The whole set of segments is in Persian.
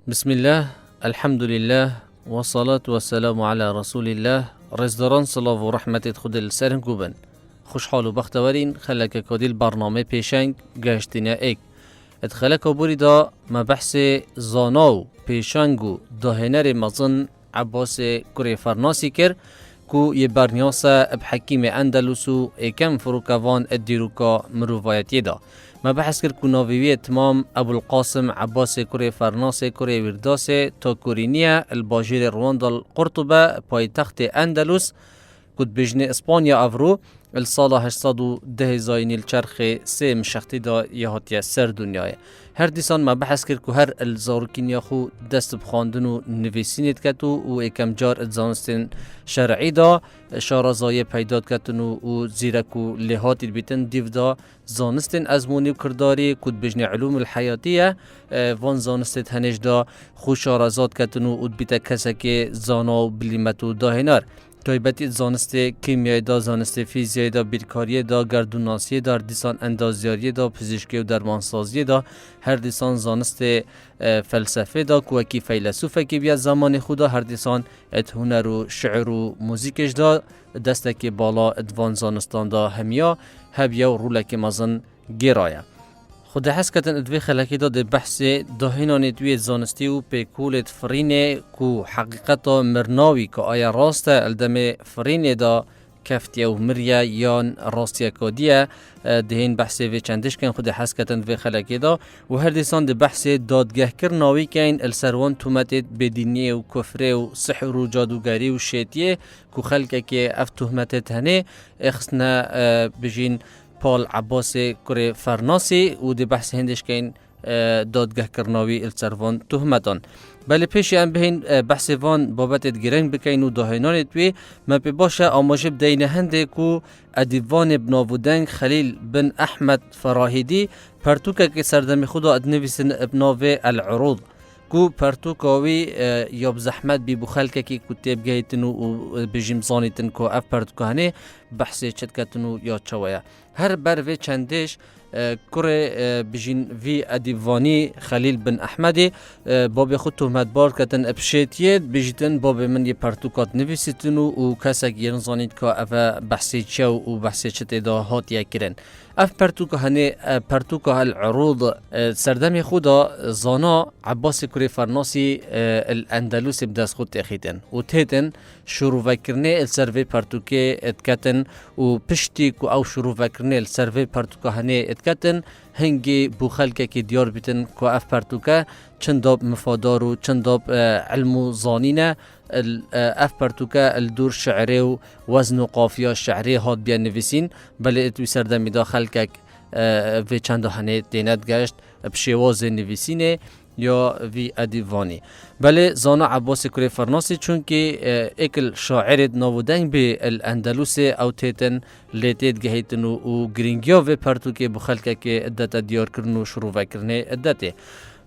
بسم الله، الحمد لله، والصلاة والسلام على رسول الله. رزداران صلاة و رحمت خود السرن گوبن. خوشحال و بختورین خلک کدیل برنامه پیشنگ گشتینه ایک. ادخلک بوری دا مبحث زاناو پیشنگو داهنر مزن عباس کری فرناسی کر کو یه برنیاسه بحکیم اندلسو ایکم فروکوان ادیروکا مروفایتی دا. ما بحث کرد که ناویوی تمام ابو القاسم عباس کری فرناس کری ورداس تا کورینیه الباجیر رواندال قرطبه پای تخت اندلس کد بجنه اسپانیا افرو السال 810 زاینی الچرخ سه مشختی دا یهاتیه سر دنیای. هر دیسان ما بحث کرد که هر الزاروکینیا خو دست بخواندن و نویسینید کتو و اکم جار ادزانستین شرعی دا شارازای پیداد کتن و زیرکو لحاتی بیتن دیو دا زانستین ازمونی و کرداری کد بجنه علوم الحیاتیه وان زانستید هنش دا خو شارازات کتن و بیتا کسا که زانا و بلیمتو داهنار تایبتی زانسته کیمیایی دا، زانسته فیزیایی دا، بیرکاری دا، گردوناسی دا، دیسان اندازیاری دا، پزشکی و درمانسازی دا، هر دیسان زانسته فلسفه دا، کوکی فیلسوفه که بیا زمان خودا، هر دیسان ات هنر و شعر و موزیکش دا، دسته که بالا ادوان زانستان دا همیا هبیا و رولک مزن گیرایا. خود حس کتن ادوی خلکی دا ده بحث داهینان ادوی زانستی و پیکولت فرینه کو حقیقتا مرناوی که آیا راسته الدم فرینه دا کفتیه و مریه یا راستیه کادیه دهین بحث وی چندش کن. خود حس کتن ادوی خلکی دا و هر دیسان ده بحث دادگه کرناوی کن السروان تومتت بدینیه و کفره و سحر و جادوگری و شیطیه کو خلکه که اف تومتت هنه اخصنا بجین پال عباس کری فرناسی و دی بحث هندش کین دادگه کرناوی السروان تهمتان. بله پیشی هم بهین بحث وان بابت گرنگ بکین و داهینان توی ما پی باشه آماجب دین هنده کو ادیوان بناودنگ خلیل بن احمد فراهیدی پرتوکه که سردمی خدا ادنویسن ابناوه العروض کو پرتوکاوی یاب زحمت بی بخلکه کی کتاب گهیتن و بجیم زانیتن کو اف پرتوکانه بحث چتکتنو یا چویا هر بروی چندش کره بجین وی ادیوانی خلیل بن احمدی باب خود تهمت بار کتن ابشیتیه بجیتن باب من یه پرتوکات نویسیتن و کسا گیرن زانید که اف بحثی چه و بحثی چت دا هاتیه کرن اف پرتوکا هنه پرتوکا العروض سردمی خودا زانا عباس کری فرناسی الاندلس بدست خود تخیتن و تهتن شروع وکرنه السروی پرتوکه اتکتن و پشتی که او شروع وکرنه السروی پرتوکا هنه اتکتن هنگی بو خلکه که دیار بیتن که اف پرتوکه چنداب مفادار و چنداب علم و زانینه اف پرتوکه الدور شعری و وزن و قافیه شعری هات بیان نویسین بله اتوی سردمی دا خلکه و چند هنه دینت گشت بشیواز نویسینه یا وی ادیوانی. بله زانا عباس کری فرناسی چون که اکل شاعر ناودنگ به الاندلس او تیتن لیتید گهیتن و گرینگیا و پرتوکه بخلکه که ادت دیار کرن و شروع کرنه ادته.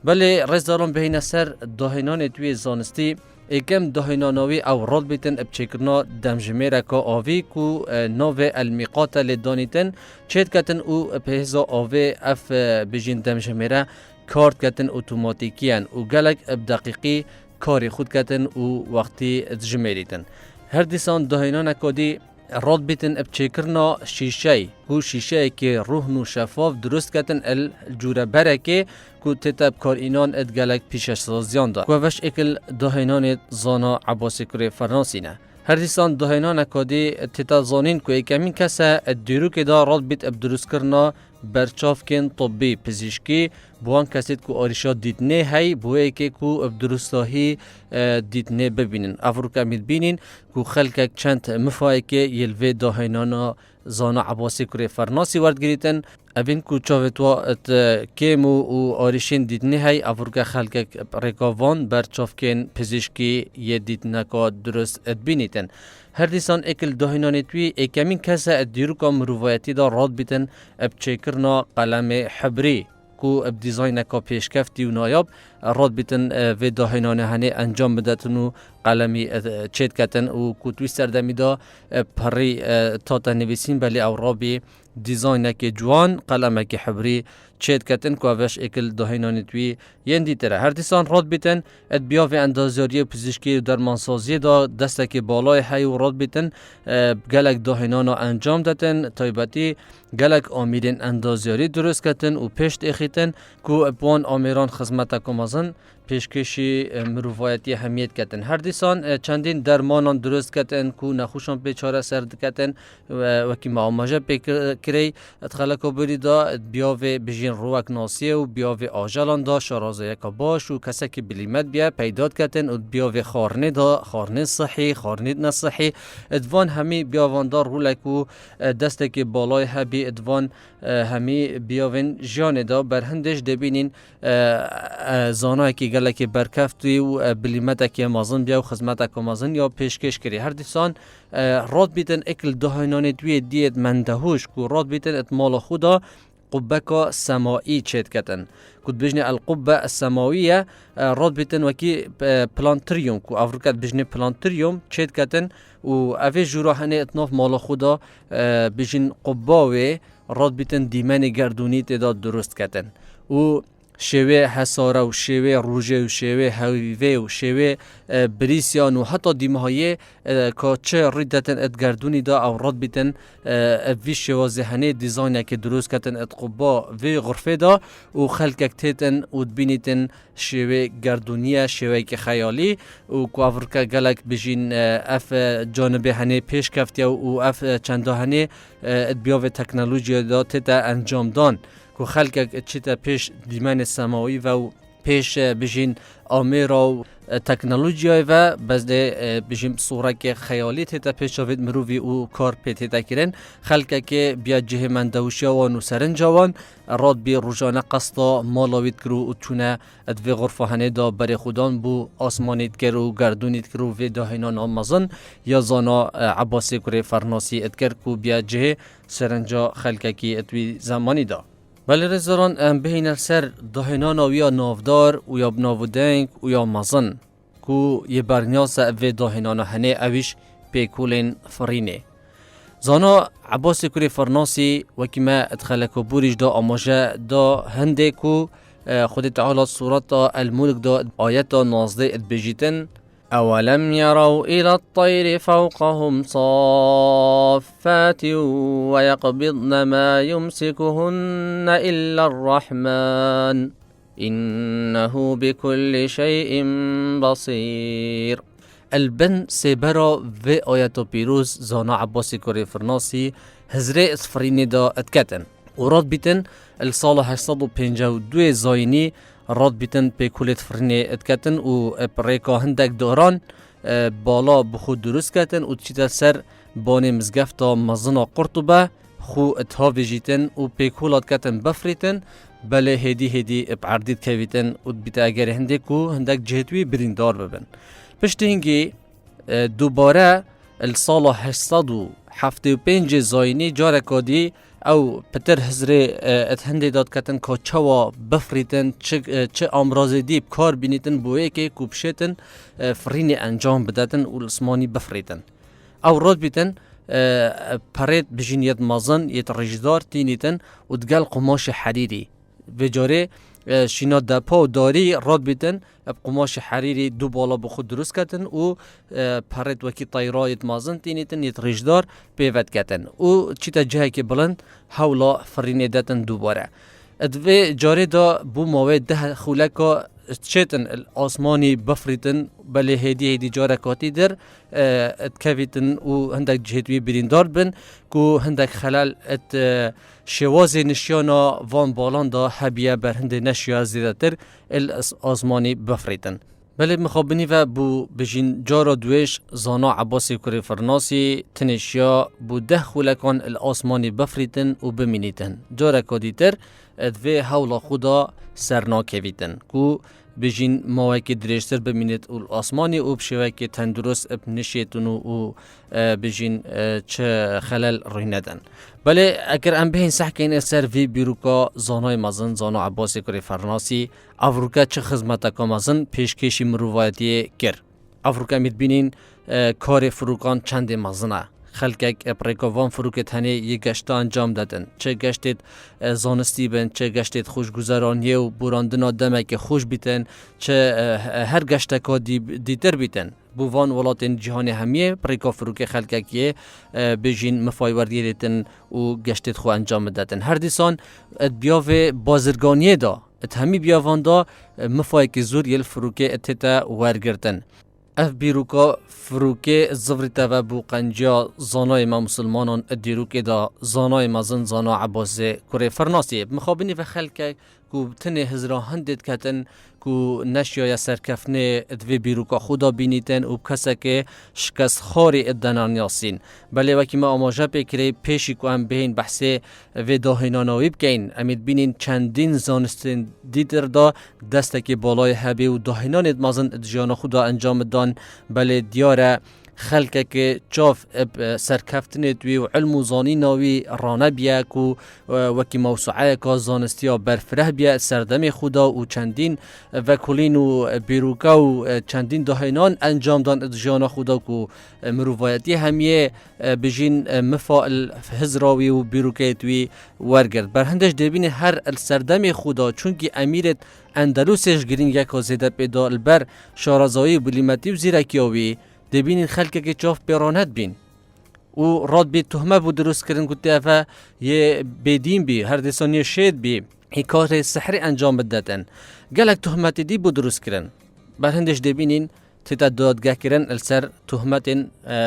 بله رزداران بهین سر داهینان توی زانستی اکم داهیناناوی او راد بیتن ابچکرنا دمجمیره که آوی کو ناو المیقات لدانیتن چید کتن او پهزا آوی اف بجین دمجمیره کارت کتن اتوماتیکیان و گلک بدقیقی کاری خود کتن و وقتی جمعیتن. هر دیسان داهینان کدی راد بیتن ابچکرنا شیشه و شیشه که روح و شفاف درست کتن الجوره برکه که تتب کار اینان ادگلک پیشش سازیان دا. و وش اکل داهینان زانا عباس کری فرناسی نه. هر دیسان داهینان کدی تتا زانین که اکمین کسا دیرو که دا راد بیت ابدرست کرنا برچاف کن طبی پزشکی بوان کسید که آریشات دیدنه هی بوه که درستاهی دیدنه ببینن افروکا مید بینین که خلکک چند مفایی که یلوه داهینانا زانا عباسی کری فرناسی ورد گریتن اوین که چاوتوا ات کیمو و آریشین دیدنه هی افروکا خلکک رکاوان برچاف کن پزشکی یه دیدنه که درست ات بینیتن. هر دیسان اکل داهینانی توی اکمین کسا ادیروکا مروایتی دا راد بیتن اب چکرنا قلم حبری کو اب دیزاین کا پیشکفتی و نایاب راد بیتن و داهینانه هنه انجام بدتن و قلمی چید کتن و کتوی سردمی دا پری تا نویسین بلی او رابی دیزاین که جوان قلمه که حبری چید کتن که اوش اکل داهینانی توی یندی تره. هر دیسان راد بیتن ات بیا و اندازیاری پزشکی و درمانسازی دا دسته که بالای حی و راد بیتن گلک داهینانا انجام دادن تایباتی گلک آمیرین اندازیاری درست کتن و پشت اخیتن که بوان آمیران خدمت کمازن پیشکشی مروفایتی همیت کتن. هر دیسان چندین درمانان درست کتن که نخوشان بیچاره سرد کتن و که معامجه بکری اتخلقو بری دا بیاوه بجین روک ناسیه و بیاوه آجالان دا شرازه یکا باش و کسی که بلیمت بیا پیداد کتن و بیاوه خارنه دا خارنه صحی خارنه نصحی ادوان همی بیاوان دا رولک و دسته که بالای هبی ادوان همی بیاوین جان دا برهندش دبینین زانای که گلک برکفتی و بلیمت که مازن بیا و خدمت که مازن یا پیشکش کری. هر دیسان راد بیتن اکل دهینانی دوی دید مندهوش که راد بیتن اتمال خودا قبه سمایی چید کتن کد بجنه القبه السماویه راد بیتن وکی پلانتریوم که افریقات بجنه پلانتریوم چید کتن و اوه جورا هنه اتناف مال خودا بجن قباوه راد بیتن دیمن گردونی تداد درست کتن و شوه حساره و شوه روژه و شوه هویوه و شوه بریسیان و حتی دیمهایه که چه ریدتن ادگردونی دا او راد بیتن وی شوه ذهنه دیزاینه که درست کتن ادقبا وی غرفه دا و خلقک تیتن و دبینیتن شوه گردونیه شوه که خیالی و که افرکا گلک بجین اف جانبه هنه پیش کفتیه و اف چنده هنه ادبیاو تکنولوژی دا تیتا انجام دان که خلق چیتا پیش دیمن سماوی و پیش بجین آمیرا و تکنولوژی و بزده بجیم صوره که خیالی تیتا پیش شاید مروی و کار پی تیتا کرن خلق که بیا جه مندوشی و نوسرن جوان راد بی روزانه قصدا مالاوید کرو و چونه ادوی غرفه هنه دا بری خودان بو آسمانید کرو گردونید کرو و داهینان آمازن یا زانا عباسی کره فرناسی ادکر که بیا جه سرنجا خلق که ادوی زمانی دا. بله رزاران بهین سر داهینان و یا نافدار و یا بناودنگ و یا مازن که یه برنیاس اوه داهینان هنه اویش پیکولین فرینه. زانا عباس کری فرناسی وکی ما ادخلک و بوریش دا آماجه دا هنده که خود تعالی صورت الملک دا آیت دا نازده ادبجیتن أولم يروا إلى الطير فوقهم صافات ويقبضن ما يمسكهن إلا الرحمن إنه بكل شيء بصير. البن سيبرا في آيات بيروز زانا عباسي كوري فرناسي هزري اسفرين دا اتكتن وراد بيتن الصالة 852 زايني راد بیتن به کلیت فرنی ادکتن و پریکا هندک دوران بالا بخود درست کتن و چیتا سر بانی مزگفتا مزنا قرطبه خو اتهاوی جیتن و به کلات کتن بفریتن بله هدی بعردید کویتن و بیتا اگر هندک و هندک جهتوی بریندار ببن. پشت هنگی دوباره السال 875 زاینی جارکادی او پتر هزره اتهنده داد کتن که چوا بفریتن چه امراض دیب کار بینیتن بوئه که کوبشتن فرینی انجام بداتن و الاسمانی بفریتن او راد بیتن پرید بجین ید مازن ید رجدار تینیتن و دگل قماش حریری و جاره شینا دپا و داری راد بیتن قماش حریری دو بالا بخود درست کتن و پرید وکی طیرا ید مازن تینیتن ید رجدار پیوت کتن و چیتا جهه که بلند حولا فرینه داتن دوباره ادوه جاره دا بو موید ده خولکا چیتن الاسمانی بفریتن بله هدی جارکاتی در اتکویتن و هندک جهتوی بریندار بن که هندک خلال ات شواز نشیانا وان بالان دا حبیه بر هند نشیا زیده تر الاسمانی بفریتن. بله مخابنی و بو بجین جارا دویش زانا عباسی کری فرناسی تنشیا بو ده خولکان الاسمانی بفریتن و بمینیتن جارکاتی تر ادوه حول خدا سرناکویتن که بجین ماوکی درشتر ببینید و آسمانی و بشوی که تندرست بنشیتون و بجین چه خلل روی ندن. بله اگر ام بهین سحکین اثر وی بیروکا زانای مازن زانا عباس کوری فرناسی افریقا چه خدمت کا مازن پیشکشی مروایتی کر. افریقا می‌بینین کار فروکان چند مازنه. خلقک اپریکوان فروکت هنی یک گشت انجام دادن. چه گشتید زانستی بن، چه گشتید خوشگذرانی و براندن آدمه که خوش بیتن، چه هر گشت که دیتر بیتن. بوان ولات جهان همیه پریکا فروک خلقکیه بجین مفایوردی لیتن و گشتید خو انجام دادن. هر دیسان بیاوه بازرگانیه دا. همی بیاوان دا مفایک زور یل فروک اتتا ورگردن. اف بیروکا فروکه زفریتا و بوقنجا زانای ما مسلمانان دیروکه دا زانای مازن زانا عباس کوری فرناسی مخابنی و خلکه کو تنه هزرا هندید کتن کو نشیا سرکفنه دوی بیروکا خدا بینیتن و کسا که شکست خاری ادنانیاسین بله وکی ما آماجه بکره پیشی که هم بهین بحثه و داهیناناوی بکین امید بینین چندین زانستین دیدر دا دسته که بالای حبی و داهینانت مازن ادجان خدا انجام دان بله دیاره خلقه که چاف سرکفتنه توی و علم و زانی ناوی رانه بیا که وکی موسوعه که زانستیا برفره بیا سردم خدا و چندین وکولین و بیروکا و چندین دهینان انجام دان ادجان خدا که مروایتی همیه بجین مفاعل هزراوی و بیروکای توی ورگرد برهندش دبین هر سردم خدا چونکه امیرت اندلوسش گرین یک زیده پیدا البر شارزایی بلیمتی و زیرکیاوی دبین خلقه که چاف پیرانت بین و راد بی تهمه بود درست کردن گوته افا یه بیدین بی هر دیسانی شید بی ای کار سحری انجام بددن گلک تهمت دی بود درست کردن برهندش دبینین تیتا دادگاه کردن السر تهمت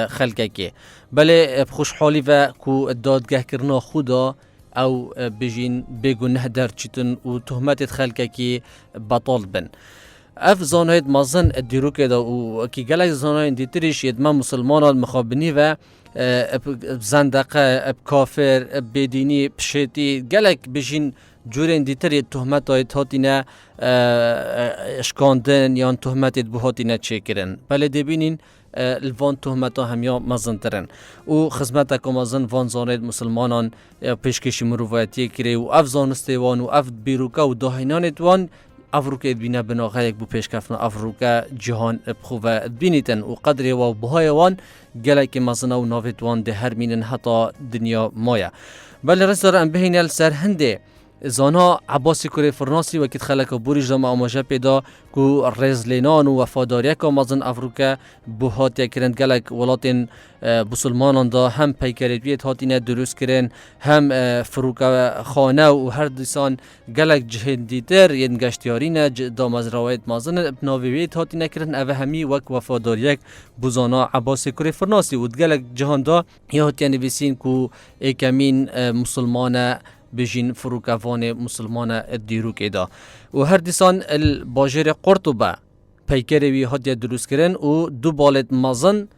خلقه که بله خوشحالی و کو دادگاه کردن خدا او بجین بگنه در چیتن و تهمت خلقه که بطال بن اف زاناید مازن ادیروکه دا و کی گلک زاناید دیتریش یدما مسلمانان مخابنی و زندقه اب کافر اب بدینی پشتی گلک بجین جورین دیتری تهمت های تاتینه اشکاندن یا تهمت بهاتینه چه کرن بله دبینین الوان تهمت ها همیا مازن ترن و خدمت که مازن وان زاناید مسلمانان پیشکشی مروایتی کری و اف زانستیوان و اف بیروکا و داهینانت وان افریقا بینه بناغه یک بو پیشکفتن افریقا جهان بخواه بینیتن و قدر و بهای وان گله که مزنه و ناوید وان ده هر مینن حتی دنیا مایا بله رس داره ام بهین السر هنده زانا عباس کوری فرناسی و کت خلق بوریج دام آماجه پیدا کو رزلینان و وفاداریه که مازن افریقا بوهات کرند گلک ولاتین مسلمانان دا هم پیکریت هاتینه درست کرن هم فروکا خانه و هر دیسان گلک جهندیتر ین گشتیارین دامز روایت مازن ابناویت هاتینه کرن اوه همی وک وفاداریه بوزانا عباس کوری فرناسی و گلک جهان دا یا هاتینه نویسین کو ایکمین مسلمان بجین فروکوان مسلمان دیروک ادا و هر دیسان الباجر قرطبه پیکری وی هدیه درست کرن و دو بالت مازن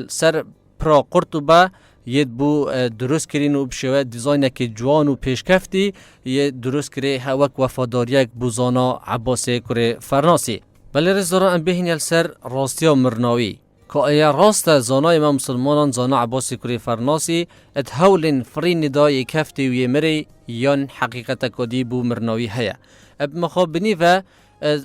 سر پرا قرطبه ید بو درست کرین و بشوه دیزاینه که جوان و پیشکفتی ید درست کری هوک وفاداریک بوزانا عباس کوری فرناسی بله رزداران ام بهین سر راستیا مرناوی که ایا راست زانای ما مسلمانان زانا عباس کوری فرناسی اتهولن فری ندای کفتی وی مری یان حقیقت کدی بو مرناوی هیا اب مخابنی و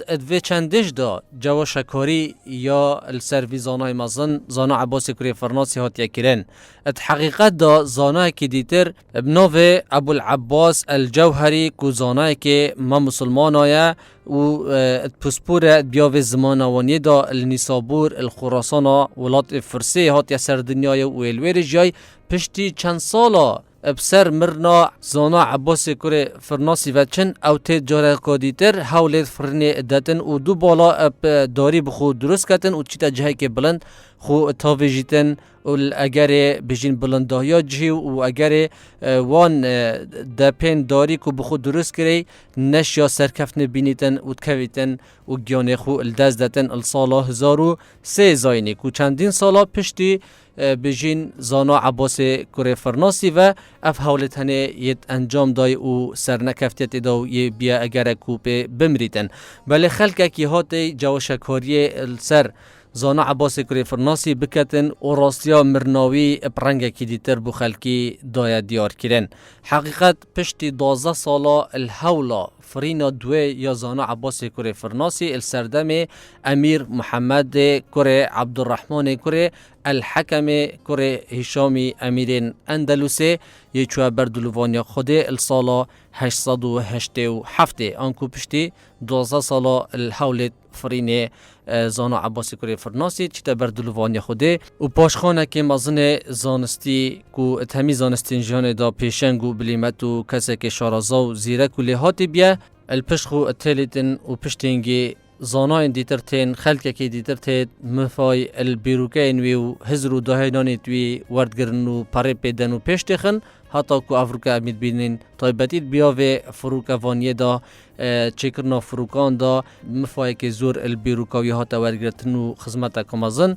ادوی چندش دا جوا شکاری یا السروی زانای مازن زانا عباس کوری فرناسی هاتیه کرن ات حقیقت دا زانای که دیتر ابنوه ابو العباس الجوهری کو زانای که ما مسلمان آیا و پسپور بیاوه زمان وانی دا النسابور الخراسان ولات فرسی هاتیه سر دنیای و الویر جای پشتی چند سالا بسر مرنا زانا عباس کوری فرناسی و چن او تی جاره قادیتر حولید فرنی ادتن و دو بالا داری بخود درست کتن و چیتا جهی که بلند خو تاویجیتن و اگر بجین بلندایا جی و اگر وان دپین داری کو بخود درست کری نش یا سرکفت نبینیتن و تکویتن و گیانه خو الدز دتن السالا 1003 زاینی کو چندین سالا پشتی بجین زانا عباس کوری فرناسی و اف حالت هنه یت انجام دای و سرنکفتیت داو یه بیا اگر کوپه بمریتن بله خلقه کی هاتی جوشکاری السر زانا عباس کوری فرناسی بکتن و راستیا مرناوی برنگه کی دیتر بو خلکی دای دیار کرن حقیقت پشتی 12 سالا الحولا فرینا دوی یا زانا عباس کوری فرناسی السردم امیر محمد کوری عبدالرحمن کوری الحكم كوري هشامي أميرين أندلسي يچوا بردلوانيا خده الصالة 887 آنكو پشتی 12 سالا الحولت فرینه زانا عباس کوری فرناسی چیتا بردلوانیا خوده و پاشخانه که مزن زانستی کو تمی زانستین جان دا پیشنگو بلیمت و کسی که شارازا و زیرک و لحاتی بیا الپشخو اتلیتن و پشتینگی زاناین دیتر تین خلقه که دیتر تید مفای البیروکین وی و هزر و داهینانیت وی وردگرن و پاره پیدن و پیش تخن حتی که افریقا امید بینین تایبتید بیاوه فروکوانیه دا چکرنا فروکان دا مفای که زور البیروکاوی حتی وردگرتن و خدمت کمازن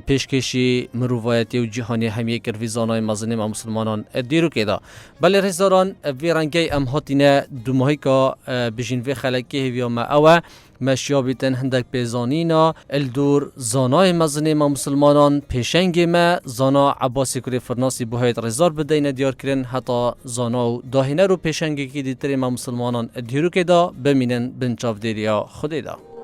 پیشکشی مروایتی و جهانی همیه کروی زانای مزنیم و مسلمانان دیرو که دا بله رزداران وی رنگی ام هاتینه دو ماهی که بجین وی خلقه هیویا ما اوه مشیابیتن هندک بیزانینا الدور زانای مزنیم و مسلمانان پیشنگ ما زانا عباس کوری فرناسی بوهایت رزدار بدین دیار کرن حتی زانا و داهینه رو پیشنگی که دیتر ما مسلمانان دیرو که دا بمینن بنچاف دیریا خودی دا